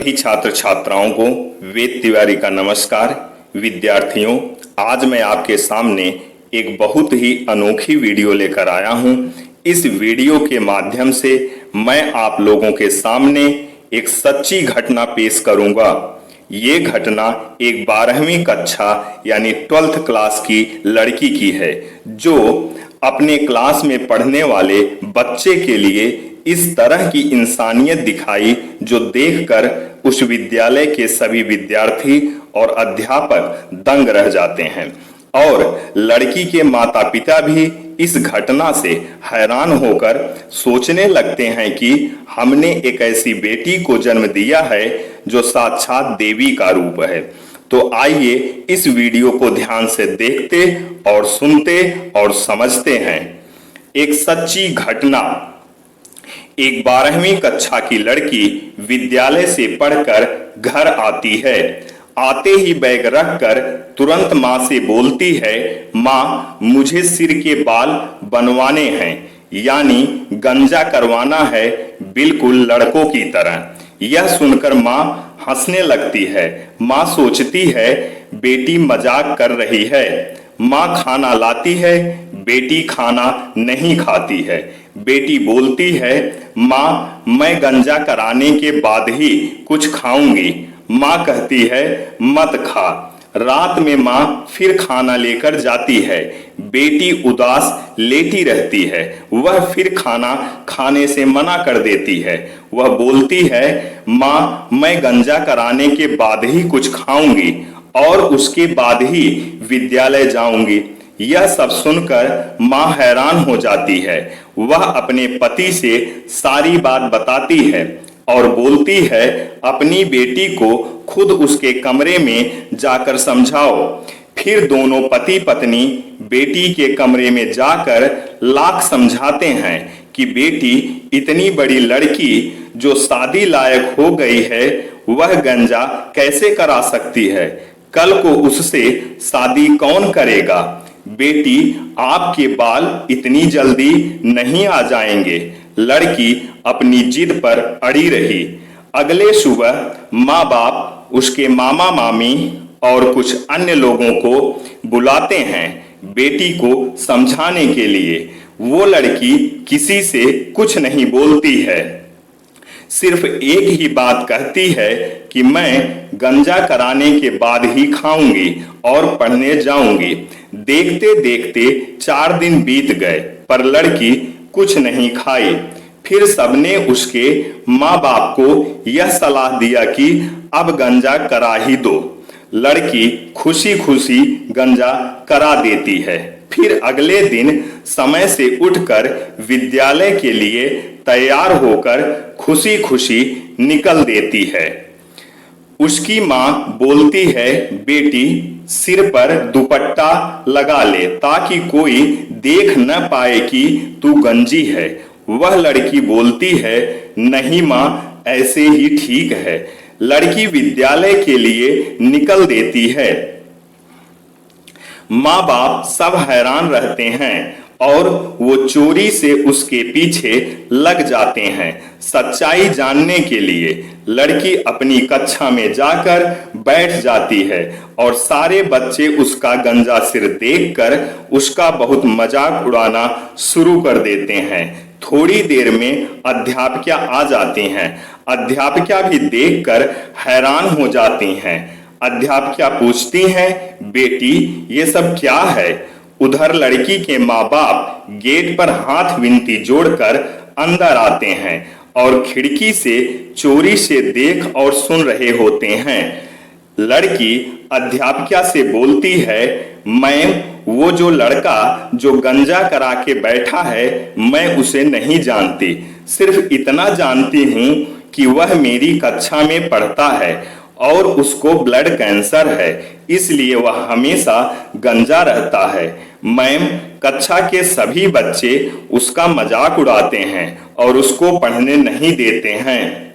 सभी छात्र छात्राओं को वेद तिवारी का नमस्कार। विद्यार्थियों, आज मैं आपके सामने एक बहुत ही अनोखी वीडियो लेकर आया हूं। इस वीडियो के माध्यम से मैं आप लोगों के सामने एक सच्ची घटना पेश करूंगा। ये घटना एक 12वीं कक्षा यानी 12th क्लास की लड़की की है, जो अपने क्लास में पढ़ने वाले बच्चे के लिए इस तरह की इंसानियत दिखाई, जो देखकर उस विद्यालय के सभी विद्यार्थी और अध्यापक दंग रह जाते हैं। और लड़की के माता पिता भी इस घटना से हैरान होकर सोचने लगते हैं कि हमने एक ऐसी बेटी को जन्म दिया है जो साक्षात देवी का रूप है। तो आइए इस वीडियो को ध्यान से देखते और सुनते और समझते हैं। एक सच्ची घटना। एक 12वीं कक्षा की लड़की विद्यालय से पढ़कर घर आती है। आते ही बैग रखकर तुरंत माँ से बोलती है, माँ मुझे सिर के बाल बनवाने हैं, यानी गंजा करवाना है, बिल्कुल लड़कों की तरह। यह सुनकर माँ हंसने लगती है। माँ सोचती है बेटी मजाक कर रही है। माँ खाना लाती है, बेटी खाना नहीं खाती है। बेटी बोलती है, माँ मैं गंजा कराने के बाद ही कुछ खाऊंगी। माँ कहती है मत खा। रात में माँ फिर खाना लेकर जाती है। बेटी उदास लेटी रहती है। वह फिर खाना खाने से मना कर देती है। वह बोलती है, माँ मैं गंजा कराने के बाद ही कुछ खाऊंगी और उसके बाद ही विद्यालय जाऊंगी। यह सब सुनकर माँ हैरान हो जाती है। वह अपने पति से सारी बात बताती है और बोलती है, अपनी बेटी को खुद उसके कमरे में जाकर समझाओ। फिर दोनों पति पत्नी बेटी के कमरे में जाकर लाख समझाते हैं कि बेटी इतनी बड़ी लड़की जो शादी लायक हो गई है, वह गंजा कैसे करा सकती है? कल को उससे शादी कौन करेगा? बेटी आपके बाल इतनी जल्दी नहीं आ जाएंगे। लड़की अपनी जिद पर अड़ी रही। अगले सुबह माँ बाप उसके मामा मामी और कुछ अन्य लोगों को बुलाते हैं बेटी को समझाने के लिए। वो लड़की किसी से कुछ नहीं बोलती है, सिर्फ एक ही बात कहती है कि मैं गंजा कराने के बाद ही खाऊंगी और पढ़ने जाऊंगी। देखते देखते 4 दिन बीत गए, पर लड़की कुछ नहीं खाई। फिर सबने उसके माँ बाप को यह सलाह दिया कि अब गंजा करा ही दो। लड़की खुशी खुशी गंजा करा देती है। फिर अगले दिन समय से उठकर विद्यालय के लिए तैयार होकर खुशी खुशी निकल देती है। उसकी माँ बोलती है, बेटी सिर पर दुपट्टा लगा ले ताकि कोई देख न पाए कि तू गंजी है। वह लड़की बोलती है, नहीं माँ ऐसे ही ठीक है। लड़की विद्यालय के लिए निकल देती है। माँ बाप सब हैरान रहते हैं और वो चोरी से उसके पीछे लग जाते हैं सच्चाई जानने के लिए। लड़की अपनी कक्षा में जाकर बैठ जाती है और सारे बच्चे उसका गंजा सिर देखकर उसका बहुत मजाक उड़ाना शुरू कर देते हैं। थोड़ी देर में अध्यापिका आ जाती हैं। अध्यापिका भी देखकर हैरान हो जाती हैं। अध्यापिका पूछती हैं, बेटी ये सब क्या है? उधर लड़की के माँ बाप गेट पर हाथ विनती जोड़कर अंदर आते हैं और खिड़की से चोरी से देख और सुन रहे होते हैं। लड़की अध्यापिका से बोलती है, मैम वो जो लड़का जो गंजा करा के बैठा है, मैं उसे नहीं जानती। सिर्फ इतना जानती हूँ कि वह मेरी कक्षा में पढ़ता है और उसको ब्लड कैंसर है, इसलिए वह हमेशा गंजा रहता है। मैम कक्षा के सभी बच्चे उसका मजाक उड़ाते हैं और उसको पढ़ने नहीं देते हैं।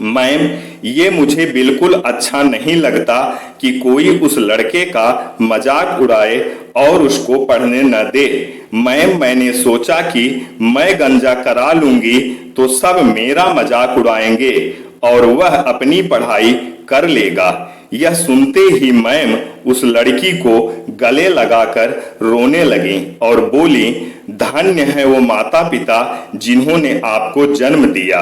मैम ये मुझे बिल्कुल अच्छा नहीं लगता कि कोई उस लड़के का मजाक उड़ाए और उसको पढ़ने न दे। मैम मैंने सोचा कि मैं गंजा करा लूंगी तो सब मेरा मजाक उड़ाएंगे और वह अपनी पढ़ाई कर लेगा। यह सुनते ही मैम उस लड़की को गले लगाकर रोने लगी और बोली, धन्य है वो माता पिता जिन्होंने आपको जन्म दिया।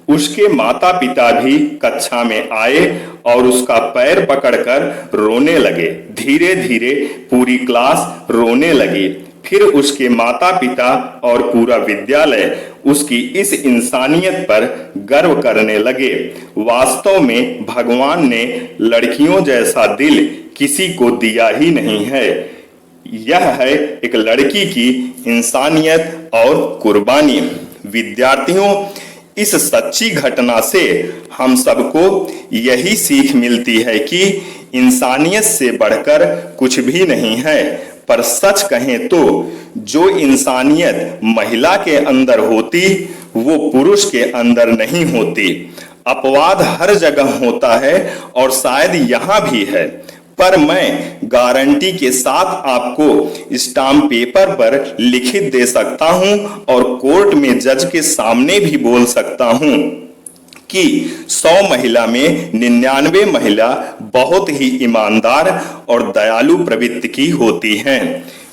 उसके माता पिता भी कक्षा में आए और उसका पैर पकड़कर रोने लगे। धीरे धीरे पूरी क्लास रोने लगी। फिर उसके माता पिता और पूरा विद्यालय उसकी इस इंसानियत पर गर्व करने लगे। वास्तव में भगवान ने लड़कियों जैसा दिल किसी को दिया ही नहीं है। यह है एक लड़की की इंसानियत और कुर्बानी। विद्यार्थियों, इस सच्ची घटना से हम सबको यही सीख मिलती है कि इंसानियत से बढ़कर कुछ भी नहीं है। पर सच कहें तो जो इंसानियत महिला के अंदर होती वो पुरुष के अंदर नहीं होती। अपवाद हर जगह होता है और शायद यहाँ भी है, पर मैं गारंटी के साथ आपको स्टाम्प पेपर पर लिखित दे सकता हूं और कोर्ट में जज के सामने भी बोल सकता हूं कि 100 महिला में 99 महिला बहुत ही ईमानदार और दयालु प्रवृत्ति की होती हैं।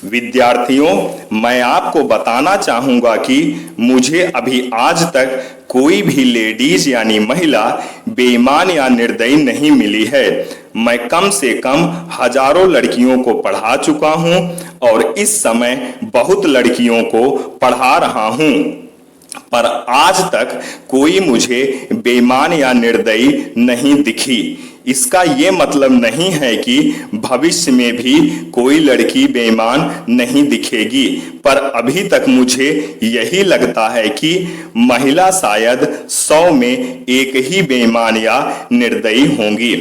विद्यार्थियों, मैं आपको बताना चाहूंगा कि मुझे अभी आज तक कोई भी लेडीज यानी महिला बेईमान या निर्दयी नहीं मिली है। मैं कम से कम हजारों लड़कियों को पढ़ा चुका हूं और इस समय बहुत लड़कियों को पढ़ा रहा हूं, पर आज तक कोई मुझे बेईमान या निर्दयी नहीं दिखी। इसका ये मतलब नहीं है कि भविष्य में भी कोई लड़की बेईमान नहीं दिखेगी, पर अभी तक मुझे यही लगता है कि महिला शायद 100 में एक ही बेईमान या निर्दयी होंगी।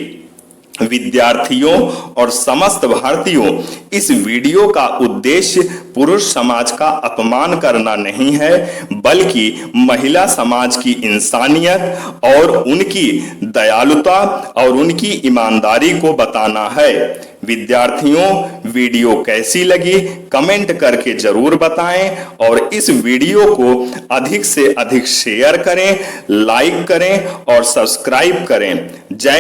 विद्यार्थियों और समस्त भारतीयों, इस वीडियो का उद्देश्य पुरुष समाज का अपमान करना नहीं है, बल्कि महिला समाज की इंसानियत और उनकी दयालुता और उनकी ईमानदारी को बताना है। विद्यार्थियों, वीडियो कैसी लगी कमेंट करके जरूर बताएं और इस वीडियो को अधिक से अधिक शेयर करें, लाइक करें और सब्सक्राइब करें। जय